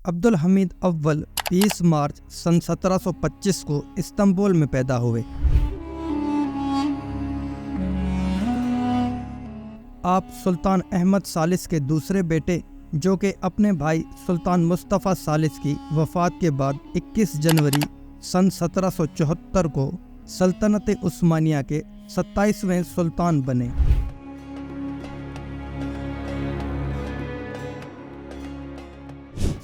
अब्दुल हमीद अव्वल 30 मार्च सन 1725 को इस्तांबुल में पैदा हुए। आप सुल्तान अहमद सालिस के दूसरे बेटे, जो कि अपने भाई सुल्तान मुस्तफ़ा सालिस की वफ़ात के बाद 21 जनवरी सन 1774 को सल्तनत उस्मानिया के 27वें सुल्तान बने।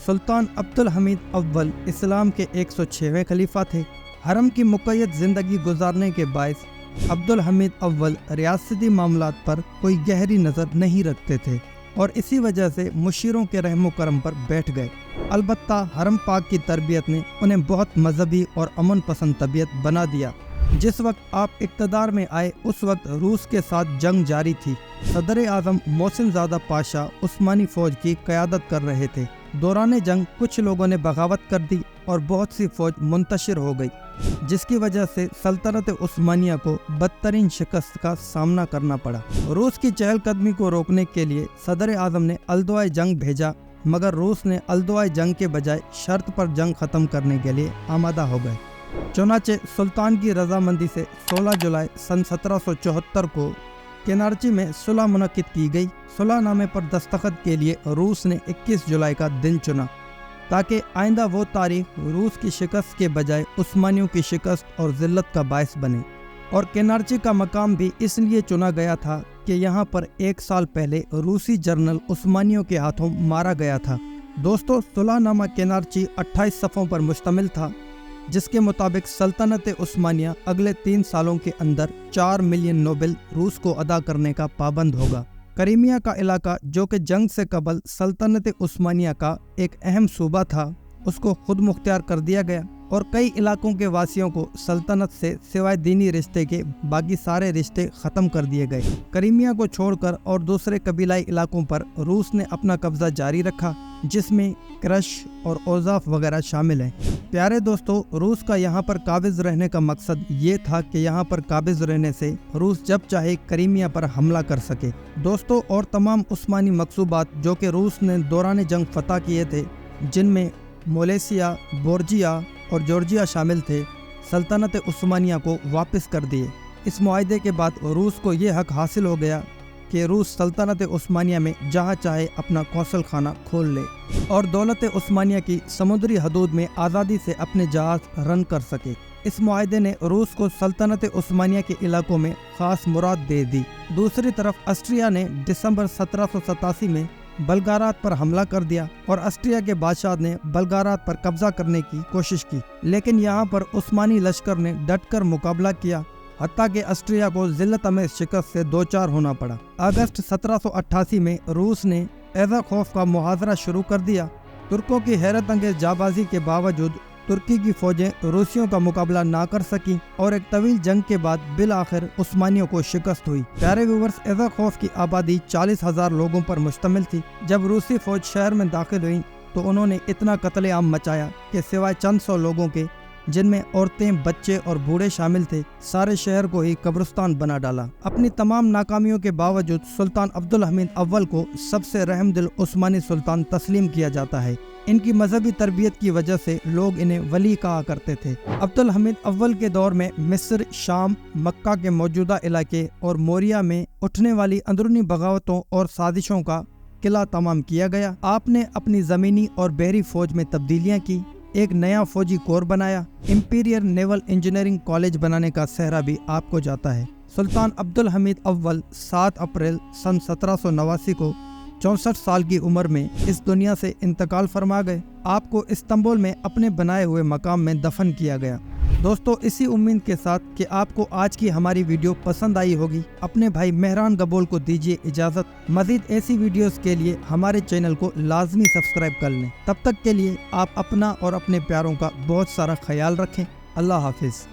सुल्तान अब्दुल हमीद अव्वल इस्लाम के 106वें खलीफा थे। हरम की मुक़य्यद ज़िंदगी गुजारने के बायस अब्दुल हमीद अव्वल रियासती मामलात पर कोई गहरी नज़र नहीं रखते थे और इसी वजह से मुशीरों के रहमो करम पर बैठ गए। अलबत्ता हरम पाक की तरबियत ने उन्हें बहुत मजहबी और अमन पसंद तबीयत बना दिया। जिस वक्त आप इक़्तिदार में आए उस वक्त रूस के साथ जंग जारी थी। सदर आज़म मोहसिन ज़ादा पाशा उस्मानी फ़ौज की क़यादत कर रहे थे। दौरान जंग कुछ लोगों ने बगावत कर दी और बहुत सी फ़ौज मुंतशिर हो गई, जिसकी वजह से सल्तनत उस्मानिया को बदतरीन शिकस्त का सामना करना पड़ा। रूस की चहलकदमी को रोकने के लिए सदर आज़म ने अल्दवाए जंग भेजा, मगर रूस ने अल्दवाए जंग के बजाय शर्त पर जंग ख़त्म करने के लिए आमादा हो गए। चुनाचे सुल्तान की रजामंदी से 16 जुलाई सन 1774 को केनार्ची में सुलह मुनक्किद की गई। सुलहनामे पर दस्तखत के लिए रूस ने 21 जुलाई का दिन चुना, ताकि आइंदा वो तारीख रूस की शिकस्त के बजाय उस्मानियों की शिकस्त और ज़िल्लत का बायस बने। और केनार्ची का मकाम भी इसलिए चुना गया था कि यहाँ पर 1 साल पहले रूसी जर्नल उस्मानियों के हाथों मारा गया था। दोस्तों, सुलहनामा केनार्ची 28 सफ़ों पर मुश्तमिल था, जिसके मुताबिक सल्तनत उस्मानिया अगले 3 सालों के अंदर 4 मिलियन नोबेल रूस को अदा करने का पाबंद होगा। करीमिया का इलाका, जो कि जंग से कबल सल्तनत उस्मानिया का एक अहम सूबा था, उसको खुद मुख्तियार कर दिया गया और कई इलाकों के वासियों को सल्तनत से सिवाय दीनी रिश्ते के बाकी सारे रिश्ते ख़त्म कर दिए गए। करीमिया को छोड़कर और दूसरे कबीलाई इलाकों पर रूस ने अपना कब्ज़ा जारी रखा, जिसमें क्रश और ओज़ाफ वगैरह शामिल हैं। प्यारे दोस्तों, रूस का यहाँ पर काबिज़ रहने का मकसद ये था कि यहाँ पर काबिज़ रहने से रूस जब चाहे करीमिया पर हमला कर सके। दोस्तों, और तमाम उस्मानी मकसूबात जो कि रूस ने दौरान जंग फतह किए थे, जिनमें मोलेसिया, बोर्जिया और जॉर्जिया शामिल थे, सल्तनत उस्मानिया को वापस कर दिए। इस मुआहदे के बाद रूस को ये हक हासिल हो गया कि रूस सल्तनत उस्मानिया में जहाँ चाहे अपना कौशल खाना खोल ले और दौलत उस्मानिया की समुद्री हदूद में आज़ादी से अपने जहाज रन कर सके। इस मुआहदे ने रूस को सल्तनत उस्मानिया के इलाकों में ख़ास मुराद दे दी। दूसरी तरफ ऑस्ट्रिया ने दिसंबर 1787 में बल्गारात पर हमला कर दिया और ऑस्ट्रिया के बादशाह ने बल्गारात पर कब्जा करने की कोशिश की, लेकिन यहाँ पर उस्मानी लश्कर ने डटकर मुकाबला किया, हत्ता कि ऑस्ट्रिया को ज़िल्लत में शिकस्त से दो चार होना पड़ा। अगस्त 1788 में रूस ने एज़ाखोफ का मुहाजरा शुरू कर दिया। तुर्कों की हैरत अंगेज जाबाजी के बावजूद तुर्की की फौजें रूसियों का मुकाबला ना कर सकी और एक तवील जंग के बाद बिल आखिर उस्मानियों को शिकस्त हुई। प्यारे व्यूअर्स, एज़ाखोफ की आबादी 40,000 लोगों पर मुश्तमिल थी। जब रूसी फौज शहर में दाखिल हुई तो उन्होंने इतना कत्लेआम मचाया कि सिवाय चंद सौ लोगों के, जिनमें औरतें, बच्चे और बूढ़े शामिल थे, सारे शहर को ही कब्रिस्तान बना डाला। अपनी तमाम नाकामियों के बावजूद सुल्तान अब्दुल हमीद अव्वल को सबसे रहमदिल उस्मानी सुल्तान तस्लीम किया जाता है। इनकी मजहबी तरबियत की वजह से लोग इन्हें वली कहा करते थे। अब्दुल हमीद अव्वल के दौर में मिस्र, शाम, मक्का के मौजूदा इलाके और मोरिया में उठने वाली अंदरूनी बगावतों और साजिशों का किला तमाम किया गया। आपने अपनी ज़मीनी और बहरी फौज में तब्दीलियाँ की, एक नया फौजी कोर बनाया, इंपीरियल नेवल इंजीनियरिंग कॉलेज बनाने का सहरा भी आपको जाता है। सुल्तान अब्दुल हमीद अव्वल 7 अप्रैल सन 1789 को 64 साल की उम्र में इस दुनिया से इंतकाल फरमा गए। आपको इस्तांबुल में अपने बनाए हुए मकाम में दफन किया गया। दोस्तों, इसी उम्मीद के साथ कि आपको आज की हमारी वीडियो पसंद आई होगी, अपने भाई मेहरान गबोल को दीजिए इजाज़त। मज़ीद ऐसी वीडियोस के लिए हमारे चैनल को लाजमी सब्सक्राइब कर लें। तब तक के लिए आप अपना और अपने प्यारों का बहुत सारा ख्याल रखें। अल्लाह हाफिज़।